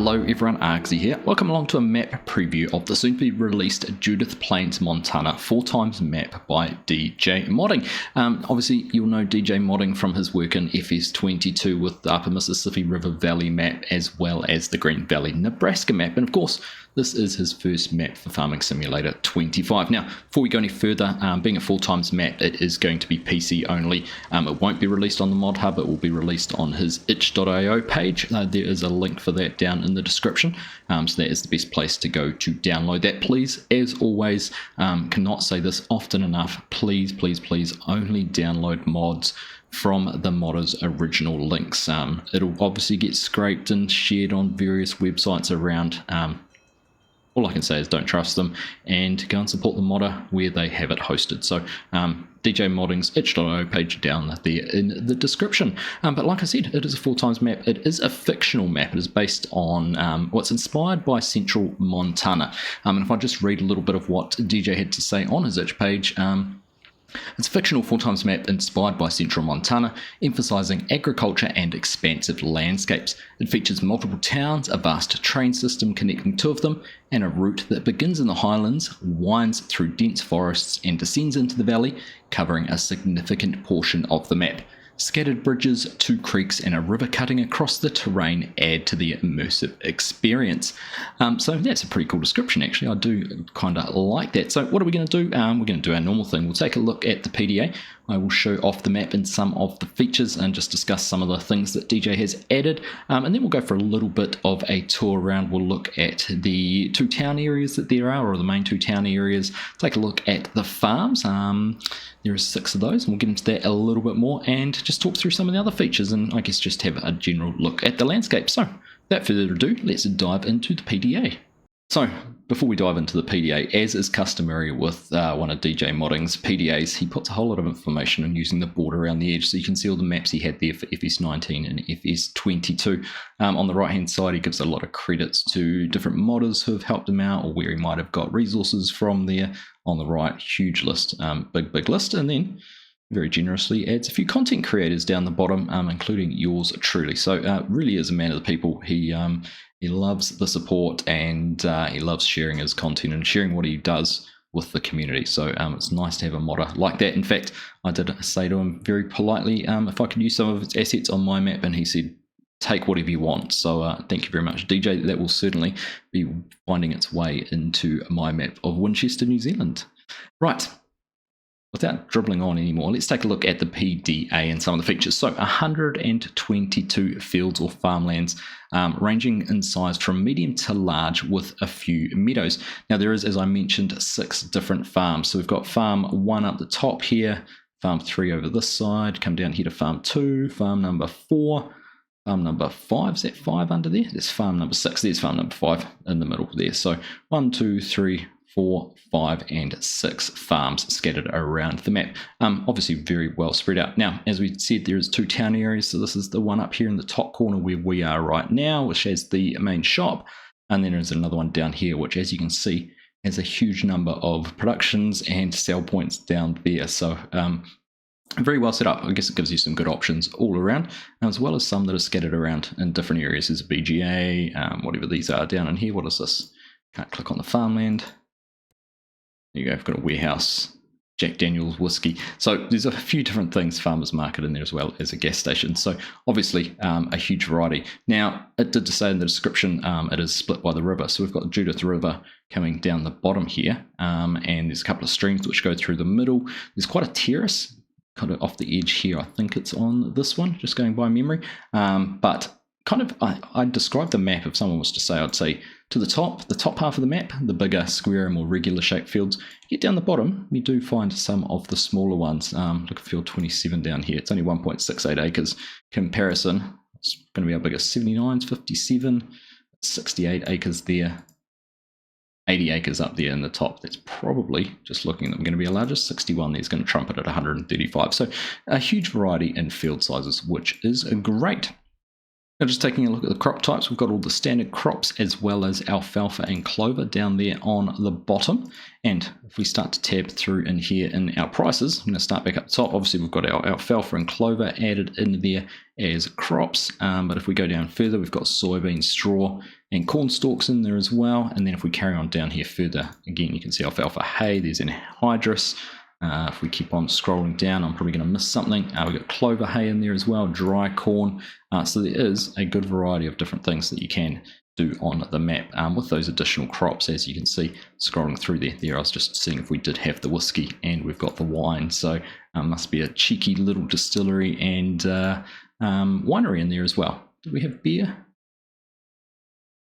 Hello everyone, Argsy here. Welcome along to a map preview of the soon-to-be released Judith Plains, Montana 4x map by DJ Modding. Obviously, you'll know DJ Modding from his work in FS25 with the Upper Mississippi River Valley map as well as the Green Valley, Nebraska map. And of course, this is his first map for Farming Simulator 25. Now, before we go any further, being a 4x map, it is going to be PC only. It won't be released on the Mod Hub. It will be released on his itch.io page. There is a link for that down in the description. So that is the best place to go to download that. Please, as always, cannot say this often enough, please only download mods from the modder's original links. It'll obviously get scraped and shared on various websites around. All I can say is don't trust them and go and support the modder where they have it hosted. So DJ Modding's itch.io page down there in the description. But like I said, it is a 4x map. It is a fictional map. It is based on what's inspired by central Montana. And if I just read a little bit of what DJ had to say on his itch page, it's a fictional 4x map inspired by central Montana, emphasizing agriculture and expansive landscapes. It features multiple towns, a vast train system connecting two of them, and a route that begins in the highlands, winds through dense forests, and descends into the valley, covering a significant portion of the map. Scattered bridges, two creeks, and a river cutting across the terrain add to the immersive experience. So that's a pretty cool description, actually. I do kind of like that. So what are we going to do? We're going to do our normal thing. We'll take a look at the PDA. I will show off the map and some of the features and just discuss some of the things that DJ has added. And then we'll go for a little bit of a tour around. We'll look at the two town areas that there are, or the main two town areas. Take a look at the farms. There are 6 of those, and we'll get into that a little bit more and just talk through some of the other features and I guess just have a general look at the landscape. So without further ado, let's dive into the PDA. So before we dive into the PDA, as is customary with one of DJ Modding's PDAs, he puts a whole lot of information on using the border around the edge, so you can see all the maps he had there for FS19 and FS22. On the right hand side, he gives a lot of credits to different modders who have helped him out or where he might have got resources from there. On the right, huge list, big list, and then very generously adds a few content creators down the bottom, including yours truly. So really is a man of the people. He loves the support and he loves sharing his content and sharing what he does with the community. So it's nice to have a modder like that. In fact, I did say to him very politely if I could use some of his assets on my map, and he said, take whatever you want. So thank you very much, DJ. That will certainly be finding its way into my map of Winchester, New Zealand. Right. Without dribbling on anymore, let's take a look at the PDA and some of the features. So 122 fields or farmlands, ranging in size from medium to large with a few meadows. Now there is, as I mentioned, 6 different farms. So we've got farm 1 up the top here, farm 3 over this side, come down here to farm 2, farm number 4, farm number 5, is that 5 under there? There's farm number 6, there's farm number 5 in the middle there. So 1, 2, 3, 4, 5, and 6 farms scattered around the map. Obviously very well spread out. Now, as we said, there is 2 town areas. So this is the one up here in the top corner where we are right now, which has the main shop. And then there's another one down here, which, as you can see, has a huge number of productions and sell points down there. So very well set up. I guess it gives you some good options all around, as well as some that are scattered around in different areas. There's a BGA, whatever these are down in here. What is this? Can't click on the farmland. There you go, I've got a warehouse, Jack Daniel's whiskey. So there's a few different things, farmers market in there as well as a gas station. So obviously a huge variety. Now, it did say in the description it is split by the river. So we've got Judith River coming down the bottom here, and there's a couple of streams which go through the middle. There's quite a terrace kind of off the edge here. I think it's on this one, just going by memory. But kind of, I'd describe the map, if someone was to say, I'd say to the top half of the map, the bigger, square, more regular shaped fields. You get down the bottom, you do find some of the smaller ones. Look at field 27 down here. It's only 1.68 acres. Comparison, it's going to be our biggest. 79s, 57, 68 acres there. 80 acres up there in the top. That's probably, just looking at them, going to be our largest. 61 there is going to trump it at 135. So a huge variety in field sizes, which is great. Now just taking a look at the crop types, we've got all the standard crops as well as alfalfa and clover down there on the bottom. And if we start to tab through in here in our prices, I'm going to start back up the top. Obviously we've got our alfalfa and clover added in there as crops. But if we go down further, we've got soybean, straw and corn stalks in there as well. And then if we carry on down here further, again, you can see alfalfa hay, there's anhydrous. If we keep on scrolling down, I'm probably going to miss something. We've got clover hay in there as well, dry corn. So there is a good variety of different things that you can do on the map with those additional crops, as you can see scrolling through there. I was just seeing if we did have the whiskey, and we've got the wine. So must be a cheeky little distillery and winery in there as well. Do we have beer?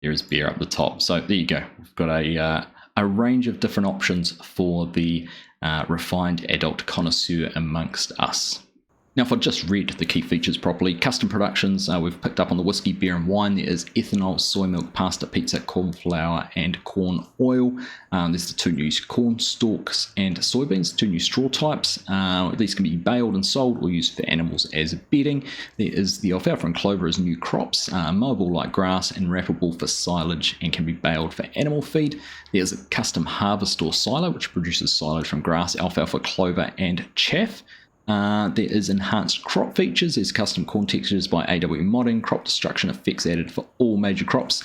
There is beer up the top. So there you go. We've got a range of different options for the refined adult connoisseur amongst us. Now, if I just read the key features properly, custom productions, we've picked up on the whiskey, beer and wine. There is ethanol, soy milk, pasta, pizza, corn flour and corn oil. There's the 2 new corn stalks and soybeans, 2 new straw types. These can be baled and sold or used for animals as bedding. There is the alfalfa and clover as new crops, mowable like grass and wrappable for silage and can be baled for animal feed. There's a custom harvest or silo, which produces silage from grass, alfalfa, clover and chaff. There is enhanced crop features. There's custom corn textures by AW Modding, crop destruction effects added for all major crops.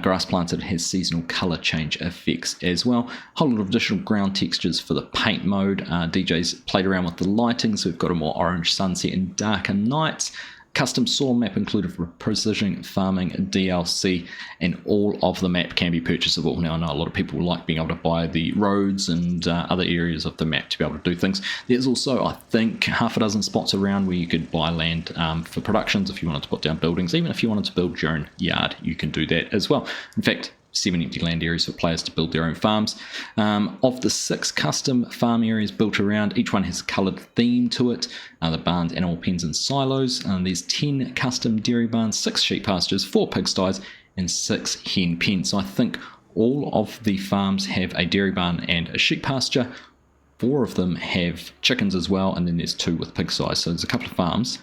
Grass planted has seasonal color change effects as well. A whole lot of additional ground textures for the paint mode. DJ's played around with the lighting, so we've got a more orange sunset and darker nights. Custom soil map included for precision farming DLC, and all of the map can be purchasable. Now, I know a lot of people like being able to buy the roads and other areas of the map to be able to do things. There's also, I think, half a dozen spots around where you could buy land for productions if you wanted to put down buildings. Even if you wanted to build your own yard, you can do that as well. In fact, 7 empty land areas for players to build their own farms. Of the 6 custom farm areas built around, each one has a coloured theme to it. The barns, animal pens and silos. There's 10 custom dairy barns, 6 sheep pastures, 4 pigsties and 6 hen pens. So I think all of the farms have a dairy barn and a sheep pasture. 4 of them have chickens as well, and then there's 2 with pigsties. So there's a couple of farms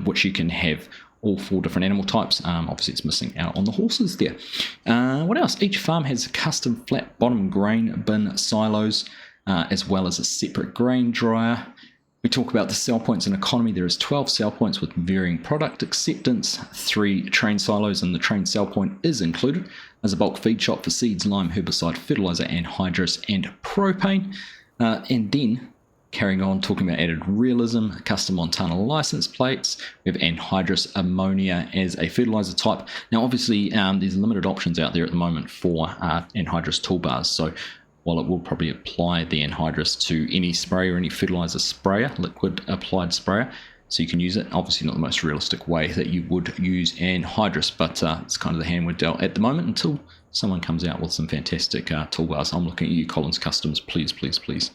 which you can have all 4 different animal types. Obviously it's missing out on the horses there. What else? Each farm has custom flat bottom grain bin silos, as well as a separate grain dryer. We talk about the sell points and economy. There is 12 sell points with varying product acceptance, 3 train silos, and the train sell point is included. There's a bulk feed shop for seeds, lime, herbicide, fertilizer, anhydrous, and propane. And then carrying on, talking about added realism, custom Montana license plates. We have anhydrous ammonia as a fertilizer type. Now, obviously, there's limited options out there at the moment for anhydrous toolbars. So while it will probably apply the anhydrous to any spray or any fertilizer sprayer, liquid applied sprayer, so you can use it. Obviously not the most realistic way that you would use anhydrous, but it's kind of the hand we're dealt at the moment until someone comes out with some fantastic toolbars. I'm looking at you, Collins Customs. Please, please, please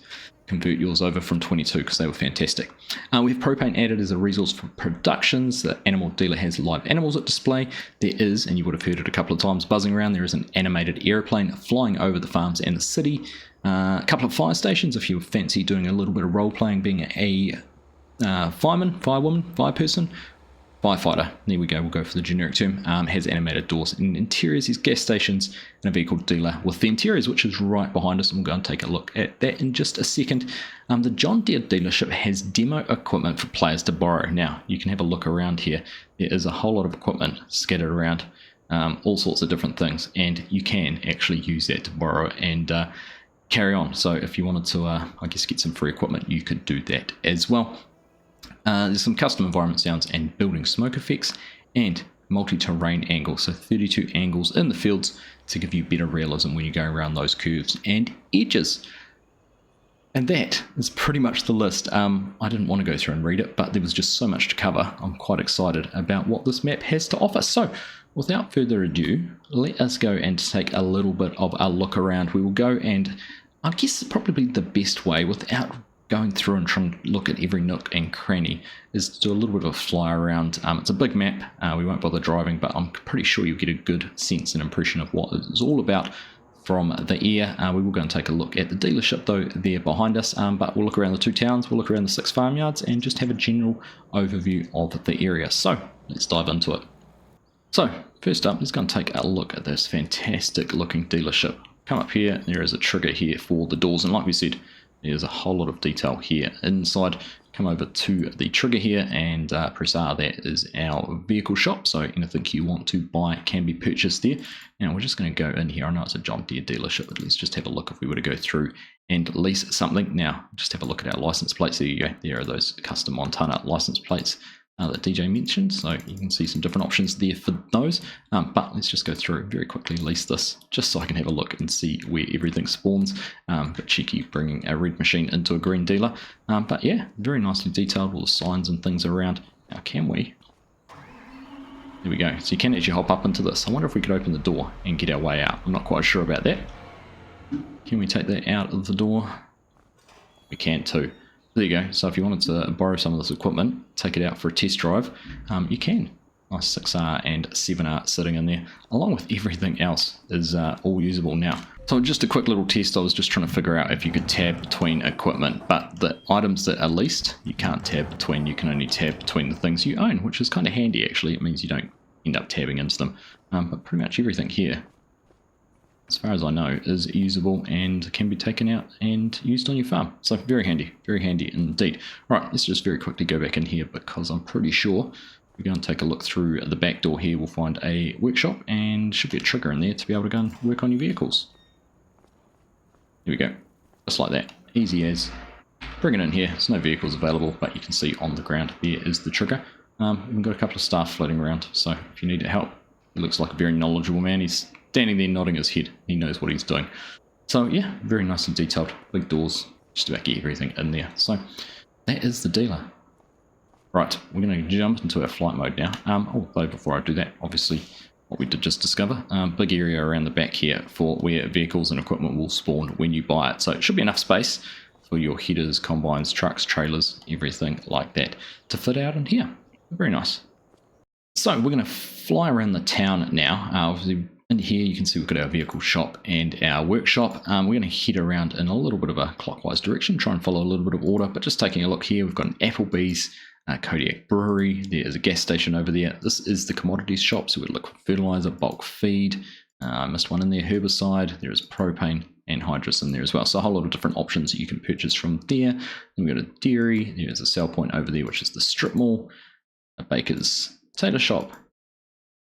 convert yours over from 22 because they were fantastic. We have propane added as a resource for productions. The animal dealer has live animals at display. There is, and you would have heard it a couple of times buzzing around, there is an animated airplane flying over the farms and the city. A couple of fire stations if you fancy doing a little bit of role playing, being a fireman, firewoman, fireperson, firefighter. There we go, we'll go for the generic term. Has animated doors and interiors, his gas stations, and a vehicle dealer with the interiors, which is right behind us. And we'll go and take a look at that in just a second. The John Deere dealership has demo equipment for players to borrow. Now, you can have a look around here. There is a whole lot of equipment scattered around, all sorts of different things, and you can actually use that to borrow and carry on. So if you wanted to, I guess, get some free equipment, you could do that as well. There's some custom environment sounds and building smoke effects and multi-terrain angles, so 32 angles in the fields to give you better realism when you go around those curves and edges. And that is pretty much the list. I didn't want to go through and read it, but there was just so much to cover. I'm quite excited about what this map has to offer. So without further ado, let us go and take a little bit of a look around. We will go and, I guess probably the best way without going through and trying to look at every nook and cranny is to do a little bit of a fly around. It's a big map. We won't bother driving, but I'm pretty sure you'll get a good sense and impression of what it's all about from the air. We will go and take a look at the dealership though there behind us, but we'll look around the 2 towns, we'll look around the 6 farmyards and just have a general overview of the area. So let's dive into it. So first up, let's go and take a look at this fantastic looking dealership. Come up here, there is a trigger here for the doors, and like we said, there's a whole lot of detail here inside. Come over to the trigger here and press R. That is our vehicle shop, so anything you want to buy can be purchased there. Now we're just going to go in here. I know it's a John Deere dealership, but let's just have a look if we were to go through and lease something. Now just have a look at our license plates. There you go. There are those custom Montana license plates that DJ mentioned, so you can see some different options there for those. But let's just go through very quickly, lease this, just so I can have a look and see where everything spawns. But cheeky bringing a red machine into a green dealer. But yeah, very nicely detailed, all the signs and things around. Now can we? There we go. So you can actually hop up into this. I wonder if we could open the door and get our way out. I'm not quite sure about that. Can we take that out of the door? We can too. There you go. So if you wanted to borrow some of this equipment, take it out for a test drive, you can. Nice 6R and 7R sitting in there, along with everything else is all usable now. So just a quick little test. I was just trying to figure out if you could tab between equipment, but the items that are leased, you can't tab between. You can only tab between the things you own, which is kind of handy actually. It means you don't end up tabbing into them. But pretty much everything here, as far as I know, is usable and can be taken out and used on your farm. So very handy indeed. Right, let's just very quickly go back in here because I'm pretty sure we go and take a look through the back door here. We'll find a workshop and should be a trigger in there to be able to go and work on your vehicles. Here we go, just like that, easy as. Bring it in here. There's no vehicles available, but you can see on the ground there is the trigger. We've got a couple of staff floating around, so if you need help, he looks like a very knowledgeable man. He's standing there nodding his head. He knows what he's doing. So yeah, very nice and detailed. Big doors, just about get everything in there. So that is the dealer. Right, we're going to jump into our flight mode now. Although before I do that, obviously what we did just discover, big area around the back here for where vehicles and equipment will spawn when you buy it. So it should be enough space for your headers, combines, trucks, trailers, everything like that to fit out in here. Very nice. So we're going to fly around the town now. Obviously in here you can see we've got our vehicle shop and our workshop. We're going to head around in a little bit of a clockwise direction, try and follow a little bit of order, but just taking a look here, we've got an Applebee's, Kodiak Brewery, there is a gas station over there. This is the commodities shop, so we look for fertilizer, bulk feed, missed one in there, herbicide, there is propane and hydrous in there as well. So a whole lot of different options that you can purchase from there. Then we've got a dairy, there's a sell point over there, which is the strip mall, a baker's tailor shop,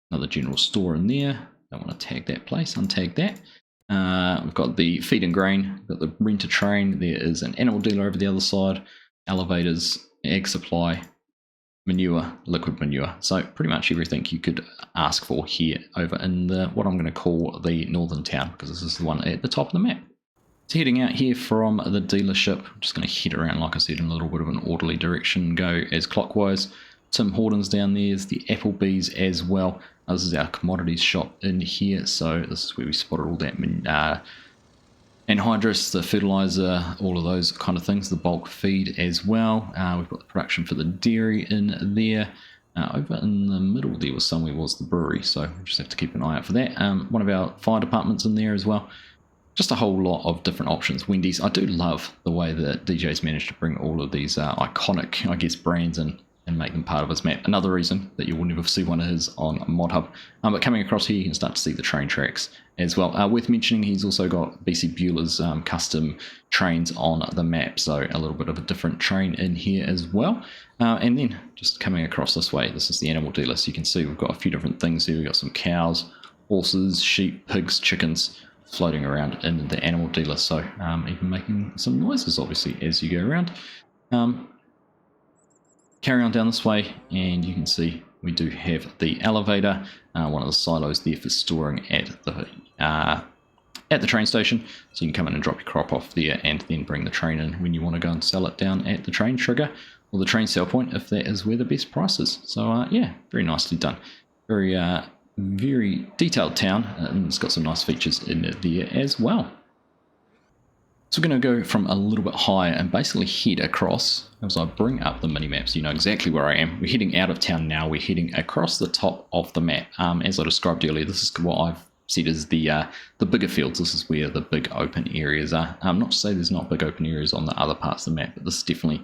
another general store in there. Don't want to tag that place, untag that. We've got the feed and grain, we've got the rent-a-train, there is an animal dealer over the other side, elevators, ag supply, manure, liquid manure. So pretty much everything you could ask for here over in the what I'm going to call the northern town, because this is the one at the top of the map. So heading out here from the dealership, I'm just going to head around, like I said, in a little bit of an orderly direction, go as clockwise. Tim Hortons down there is the Applebee's as well. This is our commodities shop in here, so this is where we spotted all that anhydrous, the fertilizer, all of those kind of things, the bulk feed as well. We've got the production for the dairy in there. Over in the middle there was somewhere was the brewery, so we just have to keep an eye out for that. One of our fire departments in there as well. Just a whole lot of different options. Wendy's, I do love the way that DJ's managed to bring all of these iconic, I guess, brands in and make them part of his map. Another reason that you will never see one of his on ModHub. But coming across here, you can start to see the train tracks as well. Worth mentioning, he's also got BC Bueller's custom trains on the map, so a little bit of a different train in here as well. And then just coming across this way, this is the animal dealer, so you can see we've got a few different things here. We've got some cows, horses, sheep, pigs, chickens floating around in the animal dealer, so even making some noises obviously as you go around. Carry on down this way and you can see we do have the elevator, one of the silos there for storing at the train station, so you can come in and drop your crop off there and then bring the train in when you want to go and sell it down at the train trigger or the train sell point if that is where the best price is. So yeah, very nicely done. Very detailed town, and it's got some nice features in there as well. So we're going to go from a little bit higher and basically head across. As I bring up the mini-map so you know exactly where I am. We're heading out of town now. We're heading across the top of the map. As I described earlier, this is what I've said is the bigger fields. This is where the big open areas are. Not to say there's not big open areas on the other parts of the map, but this definitely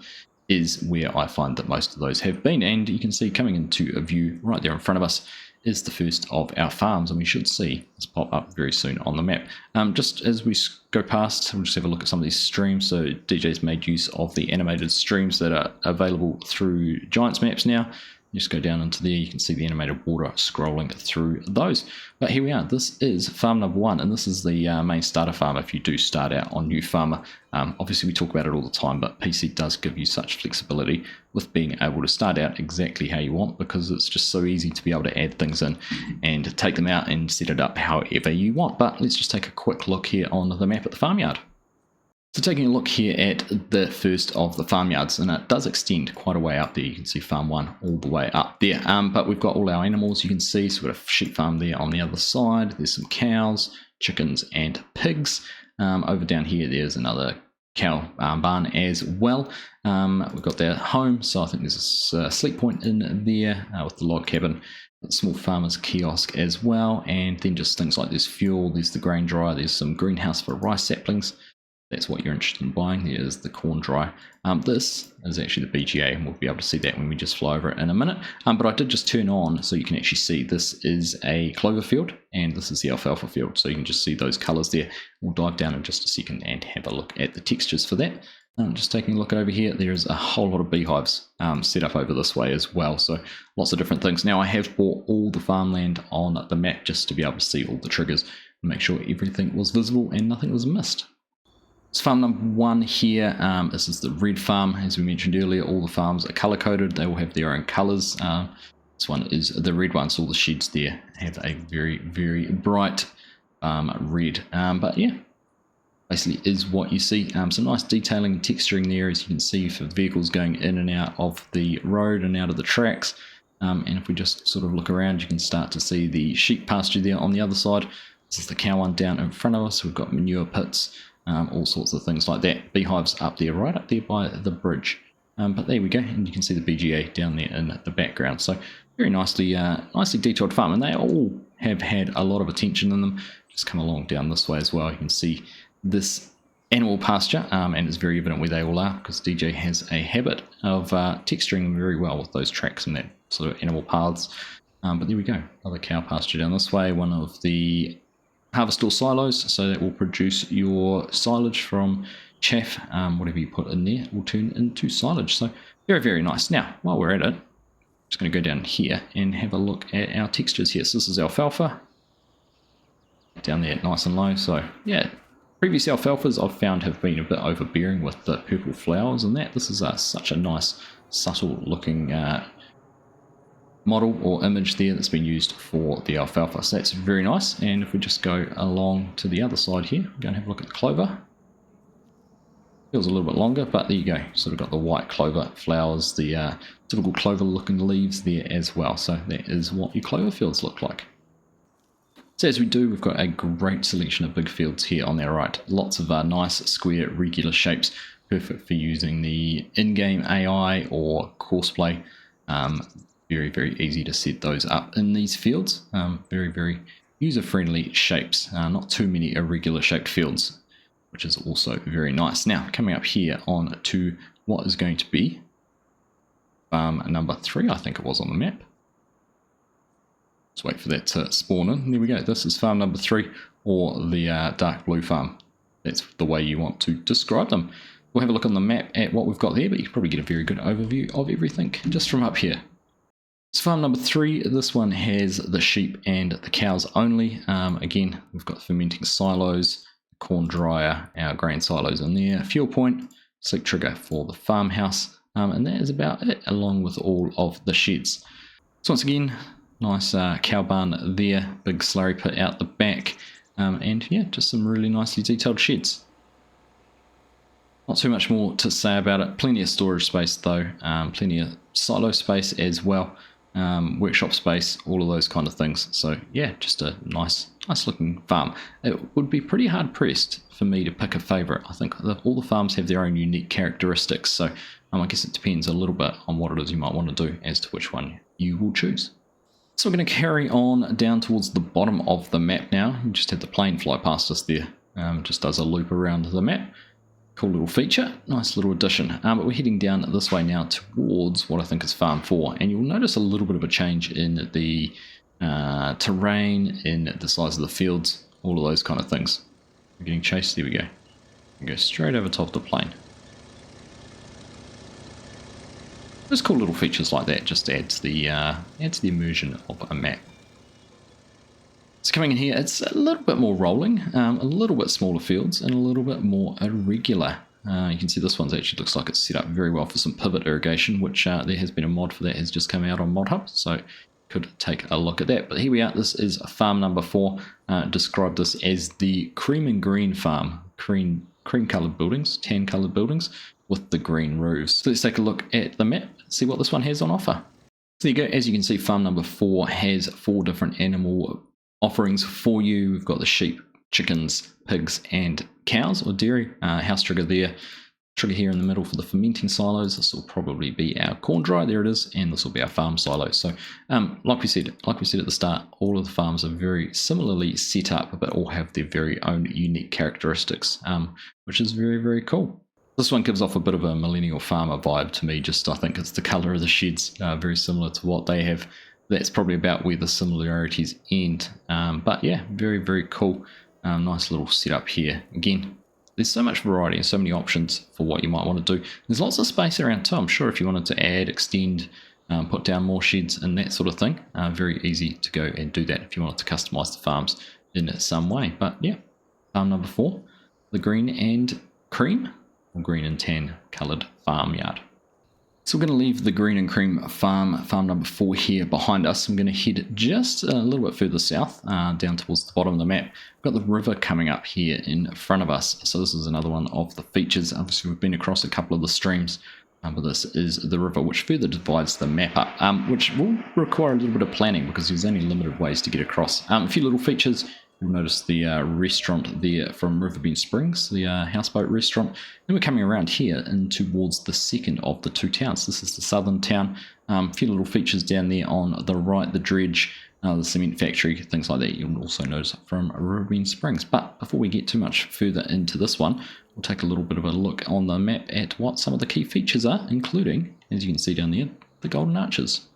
is where I find that most of those have been. And you can see coming into a view right there in front of us is the first of our farms, and we should see this pop up very soon on the map. Just as we go past, we'll just have a look at some of these streams. So DJ's made use of the animated streams that are available through Giants maps now. You just go down into there, you can see the animated water scrolling through those. But here we are, this is farm number 1, and this is the main starter farm if you do start out on New Farmer. Obviously we talk about it all the time, but PC does give you such flexibility with being able to start out exactly how you want, because it's just so easy to be able to add things in and take them out and set it up however you want. But let's just take a quick look here on the map at the farmyard. So taking a look here at the first of the farmyards, and it does extend quite a way up there. You can see farm 1 all the way up there. But we've got all our animals you can see. So we've got a sheep farm there on the other side. There's some cows, chickens and pigs. Over down here there's another cow barn as well. We've got their home, so I think there's a sleep point in there with the log cabin. Small farmer's kiosk as well, and then just things like there's fuel, there's the grain dryer, there's some greenhouse for rice saplings. That's what you're interested in buying. There is the corn dry. This is actually the BGA, and we'll be able to see that when we just fly over it in a minute. But I did just turn on so you can actually see this is a clover field and this is the alfalfa field. So you can just see those colours there. We'll dive down in just a second and have a look at the textures for that. Just taking a look over here, there's a whole lot of beehives set up over this way as well. So lots of different things. Now I have bought all the farmland on the map just to be able to see all the triggers and make sure everything was visible and nothing was missed. It's farm number 1 here. This is the red farm. As we mentioned earlier, all the farms are color coded. They all have their own colors. This one is the red one, so all the sheds there have a very, very bright red. But yeah, basically is what you see. Some nice detailing and texturing there, as you can see, for vehicles going in and out of the road and out of the tracks. And if we just sort of look around, you can start to see the sheep pasture there on the other side. This is the cow one down in front of us. We've got manure pits. All sorts of things like that. Beehives up there, right up there by the bridge. But there we go, and you can see the BGA down there in the background. So very nicely detailed farm, and they all have had a lot of attention in them. Just come along down this way as well. You can see this animal pasture, and it's very evident where they all are because DJ has a habit of texturing them very well with those tracks and that sort of animal paths. But there we go, another cow pasture down this way. One of the harvest all silos, so that will produce your silage from chaff. Whatever you put in there will turn into silage. So very, very nice. Now, while we're at it, I'm just going to go down here and have a look at our textures here. So this is alfalfa down there, nice and low. So yeah, previous alfalfas I've found have been a bit overbearing with the purple flowers and that. This is such a nice, subtle looking model or image there that's been used for the alfalfa, so that's very nice. And if we just go along to the other side here, we're going to have a look at the clover. Feels a little bit longer, but there you go, sort of got the white clover flowers, the typical clover looking leaves there as well. So that is what your clover fields look like. So as we do, we've got a great selection of big fields here on our right. Lots of nice square regular shapes, perfect for using the in-game AI or courseplay. Very, very easy to set those up in these fields. Very, very user-friendly shapes. Not too many irregular shaped fields, which is also very nice. Now, coming up here on to what is going to be farm number 3, I think it was on the map. Let's wait for that to spawn in. There we go. This is farm number 3, or the dark blue farm. That's the way you want to describe them. We'll have a look on the map at what we've got there, but you can probably get a very good overview of everything just from up here. It's farm number 3. This one has the sheep and the cows only. Again, we've got fermenting silos, corn dryer, our grain silos in there, fuel point, sleep trigger for the farmhouse, and that is about it, along with all of the sheds. So once again, nice cow barn there, big slurry pit out the back, and yeah, just some really nicely detailed sheds. Not too much more to say about it. Plenty of storage space though, plenty of silo space as well. Workshop space, all of those kind of things. So yeah, just a nice looking farm. It would be pretty hard pressed for me to pick a favorite. I think all the farms have their own unique characteristics, so I guess it depends a little bit on what it is you might want to do as to which one you will choose. So we're going to carry on down towards the bottom of the map now. We just had the plane fly past us there. Just does a loop around the map. Cool little feature, nice little addition. But we're heading down this way now towards what I think is farm 4, and you'll notice a little bit of a change in the terrain, in the size of the fields, all of those kind of things. We're getting chased. There we go. We go straight over top of the plane. Just cool little features like that just adds the immersion of a map. So coming in here, it's a little bit more rolling, a little bit smaller fields, and a little bit more irregular. You can see this one actually looks like it's set up very well for some pivot irrigation, which there has been a mod for that, has just come out on ModHub, so could take a look at that. But here we are. This is farm number 4. Describe this as the cream and green farm. Cream coloured buildings, tan coloured buildings with the green roofs. So let's take a look at the map, see what this one has on offer. So there you go. As you can see, farm number 4 has 4 different animal offerings for you. We've got the sheep, chickens, pigs, and cows, or dairy. House trigger there. Trigger here in the middle for the fermenting silos. This will probably be our corn dry. There it is, and this will be our farm silo. So, like we said at the start, all of the farms are very similarly set up, but all have their very own unique characteristics, which is very, very cool. This one gives off a bit of a millennial farmer vibe to me. Just I think it's the color of the sheds, very similar to what they have. That's probably about where the similarities end. But yeah, very, very cool. Nice little setup here. Again, there's so much variety and so many options for what you might want to do. There's lots of space around too. I'm sure if you wanted to add, extend, put down more sheds and that sort of thing, very easy to go and do that if you wanted to customize the farms in some way. But yeah, farm number 4, the green and cream, or green and tan coloured farmyard. So we're going to leave the green and cream farm number 4 here behind us. I'm going to head just a little bit further south, down towards the bottom of the map. We've got the river coming up here in front of us. So this is another one of the features. Obviously we've been across a couple of the streams, but this is the river which further divides the map up, which will require a little bit of planning because there's only limited ways to get across. A few little features. You'll notice the restaurant there from Riverbend Springs, the houseboat restaurant. Then we're coming around here and towards the second of the 2 towns. This is the southern town. A few little features down there on the right, the dredge, the cement factory, things like that. You'll also notice from Riverbend Springs. But before we get too much further into this one, we'll take a little bit of a look on the map at what some of the key features are, including, as you can see down there, the Golden Arches.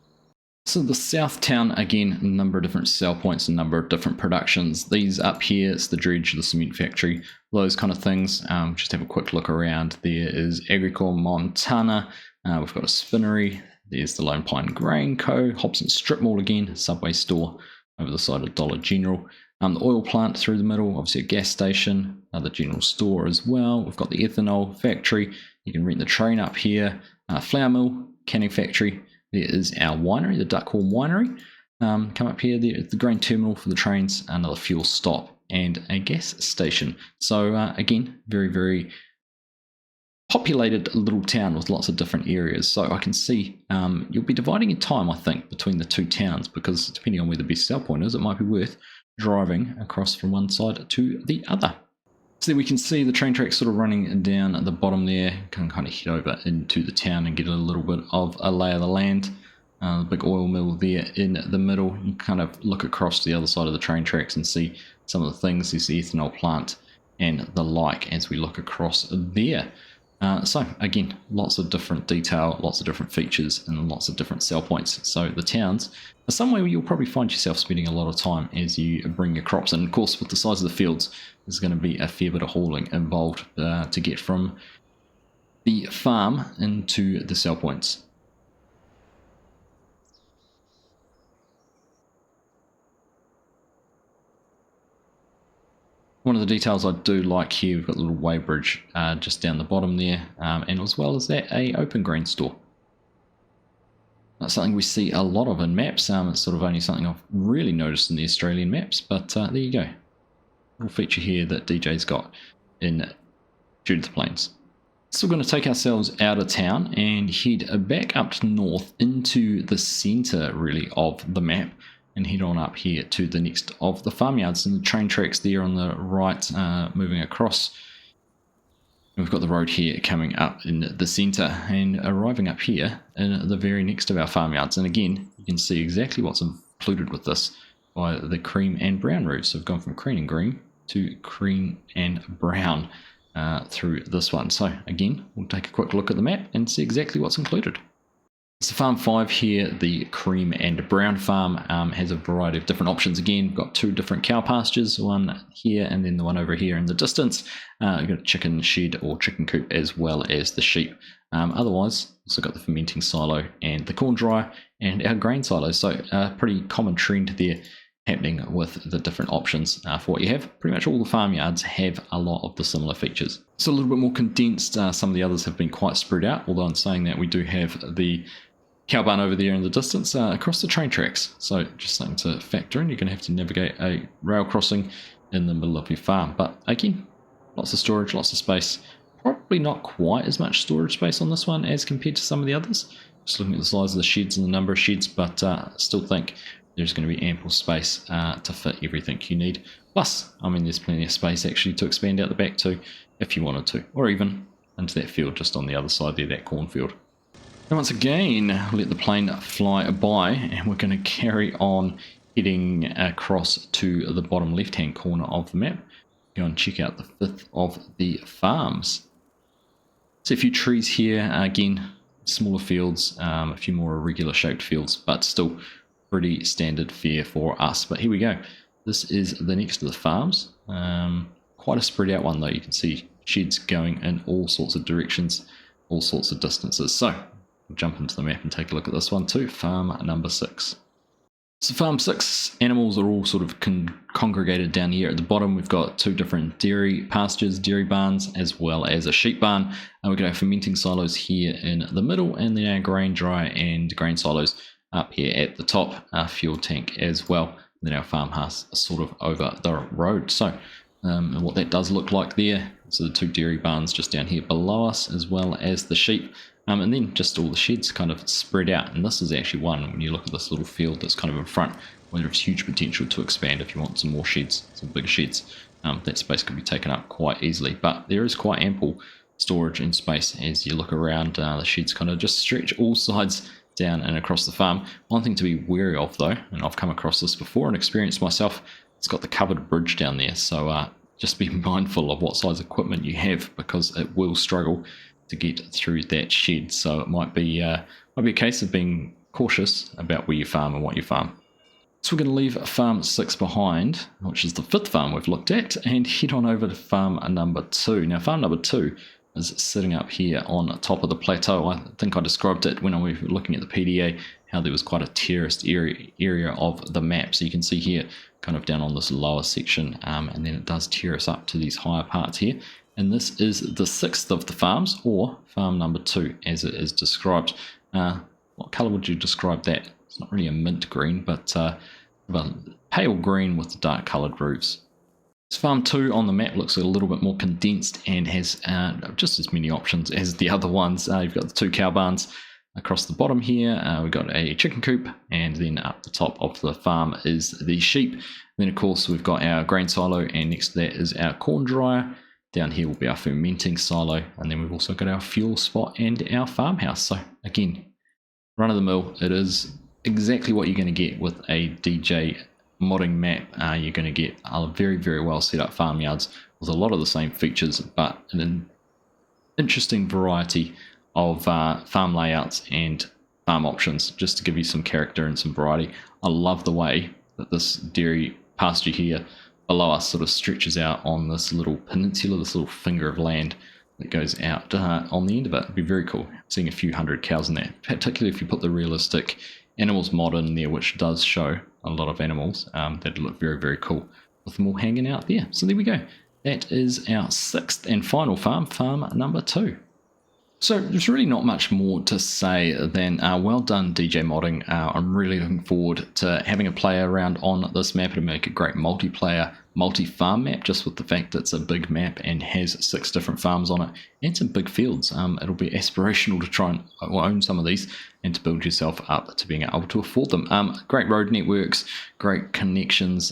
So the south town, again, a number of different sell points, a number of different productions. These up here, it's the dredge, the cement factory, those kind of things. Just have a quick look around. There is Agricole Montana. We've got a spinnery. There's the Lone Pine Grain Co. Hobson Strip Mall again, Subway store over the side of Dollar General. The oil plant through the middle, obviously a gas station, the general store as well. We've got the ethanol factory. You can rent the train up here. Flour mill, canning factory. There is our winery, the Duckhorn Winery. Come up here, there is the grain terminal for the trains, another fuel stop, and a gas station. So again, very, very populated little town with lots of different areas. So I can see you'll be dividing your time, I think, between the 2 towns, because depending on where the best sell point is, it might be worth driving across from one side to the other. So we can see the train tracks sort of running down at the bottom there. Can kind of head over into the town and get a little bit of a lay of the land. The big oil mill there in the middle. You kind of look across to the other side of the train tracks and see some of the things. There's the ethanol plant and the like as we look across there. So again, lots of different detail, lots of different features, and lots of different sell points. So the towns are somewhere where you'll probably find yourself spending a lot of time as you bring your crops in. Of course, with the size of the fields, there's going to be a fair bit of hauling involved to get from the farm into the sell points. One of the details I do like here, we've got a little weighbridge just down the bottom there, and as well as that, a open grain store. That's something we see a lot of in maps. It's sort of only something I've really noticed in the Australian maps, but there you go. Little feature here that DJ's got in Judith Plains. So we're going to take ourselves out of town and head back up north into the centre, really, of the map, and head on up here to the next of the farmyards and the train tracks there on the right, moving across. And we've got the road here coming up in the centre and arriving up here in the very next of our farmyards. And again, you can see exactly what's included with this by the cream and brown roofs. So we've gone from cream and green to cream and brown through this one. So again, we'll take a quick look at the map and see exactly what's included. So farm 5 here, the cream and brown farm, has a variety of different options. Again, got 2 different cow pastures, one here and then the one over here in the distance. We've got a chicken shed or chicken coop as well as the sheep. Otherwise, also got the fermenting silo and the corn dryer and our grain silos. So a pretty common trend there happening with the different options for what you have. Pretty much all the farmyards have a lot of the similar features. So a little bit more condensed. Some of the others have been quite spread out, although in saying that we do have the cow barn over there in the distance across the train tracks. So just something to factor in. You're going to have to navigate a rail crossing in the middle of your farm. But again, lots of storage, lots of space. Probably not quite as much storage space on this one as compared to some of the others. Just looking at the size of the sheds and the number of sheds, but still think there's going to be ample space to fit everything you need. Plus, I mean, there's plenty of space actually to expand out the back too, if you wanted to, or even into that field just on the other side there, that cornfield. And once again, let the plane fly by, and we're going to carry on heading across to the bottom left-hand corner of the map. Go and check out the 5th of the farms. So a few trees here, again, smaller fields, a few more irregular shaped fields, but still pretty standard fare for us. But here we go. This is the next of the farms. Quite a spread out one though. You can see sheds going in all sorts of directions, all sorts of distances. So we'll jump into the map and take a look at this one too. Farm number 6. So farm 6, animals are all sort of congregated down here. At the bottom we've got 2 different dairy pastures, dairy barns, as well as a sheep barn. We've got our fermenting silos here in the middle, and then our grain dryer and grain silos up here at the top, our fuel tank as well. And then our farmhouse sort of over the road. So and what that does look like there, so the 2 dairy barns just down here below us, as well as the sheep. And then just all the sheds kind of spread out. And this is actually one, when you look at this little field that's kind of in front, where there's huge potential to expand if you want some more sheds, some bigger sheds. That space could be taken up quite easily. But there is quite ample storage and space as you look around. The sheds kind of just stretch all sides down and across the farm. One thing to be wary of though, and I've come across this before and experienced myself, it's got the covered bridge down there. So just be mindful of what size equipment you have, because it will struggle to get through that shed. So it might be a case of being cautious about where you farm and what you farm. So we're going to leave farm 6 behind, which is the 5th farm we've looked at, and head on over to farm number 2. Now farm number 2 is sitting up here on top of the plateau. I think I described it when I was looking at the PDA, how there was quite a terraced area of the map. So you can see here, kind of down on this lower section, and then it does terrace up to these higher parts here. And this is the 6th of the farms, or farm number 2, as it is described. What colour would you describe that? It's not really a mint green, but pale green with the dark coloured roofs. This farm 2 on the map looks a little bit more condensed and has just as many options as the other ones. You've got the 2 cow barns across the bottom here. We've got a chicken coop, and then up the top of the farm is the sheep. And then of course we've got our grain silo, and next to that is our corn dryer. Down here will be our fermenting silo, and then we've also got our fuel spot and our farmhouse. So again, run of the mill. It is exactly what you're going to get with a DJ modding map. You're going to get a very, very well set up farmyards with a lot of the same features, but an interesting variety of farm layouts and farm options, just to give you some character and some variety. I love the way that this dairy pasture here below us sort of stretches out on this little peninsula, this little finger of land that goes out on the end of it. It'd be very cool seeing a few hundred cows in there, particularly if you put the realistic animals mod in there, which does show a lot of animals. That'd look very, very cool with them all hanging out there. So there we go. That is our 6th and final farm, farm number 2. So there's really not much more to say than well done DJ modding. I'm really looking forward to having a play around on this map. It'll make a great multiplayer, multi-farm map, just with the fact that it's a big map and has 6 different farms on it and some big fields. It'll be aspirational to try and own some of these and to build yourself up to being able to afford them. Great road networks, great connections.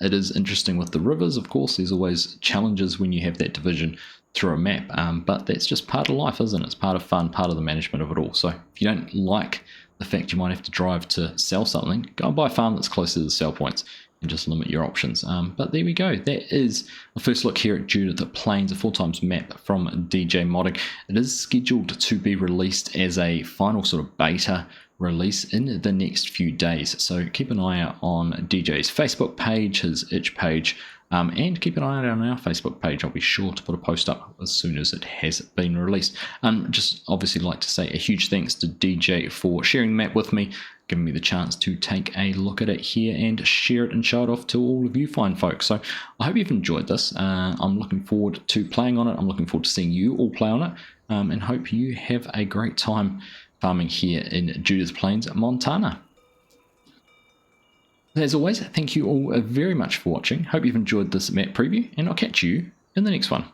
It is interesting with the rivers, of course. There's always challenges when you have that division through a map, but that's just part of life, isn't it? It's part of fun, part of the management of it all. So if you don't like the fact you might have to drive to sell something, go and buy a farm that's closer to the sell points, and just limit your options. But there we go. That is a first look here at Judith Plains, a 4x map from DJ Modding. It is scheduled to be released as a final sort of beta release in the next few days. So keep an eye out on DJ's Facebook page, his itch page, and keep an eye out on our Facebook page. I'll be sure to put a post up as soon as it has been released. Just obviously like to say a huge thanks to DJ for sharing the map with me, giving me the chance to take a look at it here and share it and show it off to all of you fine folks. So I hope you've enjoyed this. I'm looking forward to playing on it. I'm looking forward to seeing you all play on it, and hope you have a great time farming here in Judith Plains, Montana. As always, thank you all very much for watching. Hope you've enjoyed this map preview, and I'll catch you in the next one.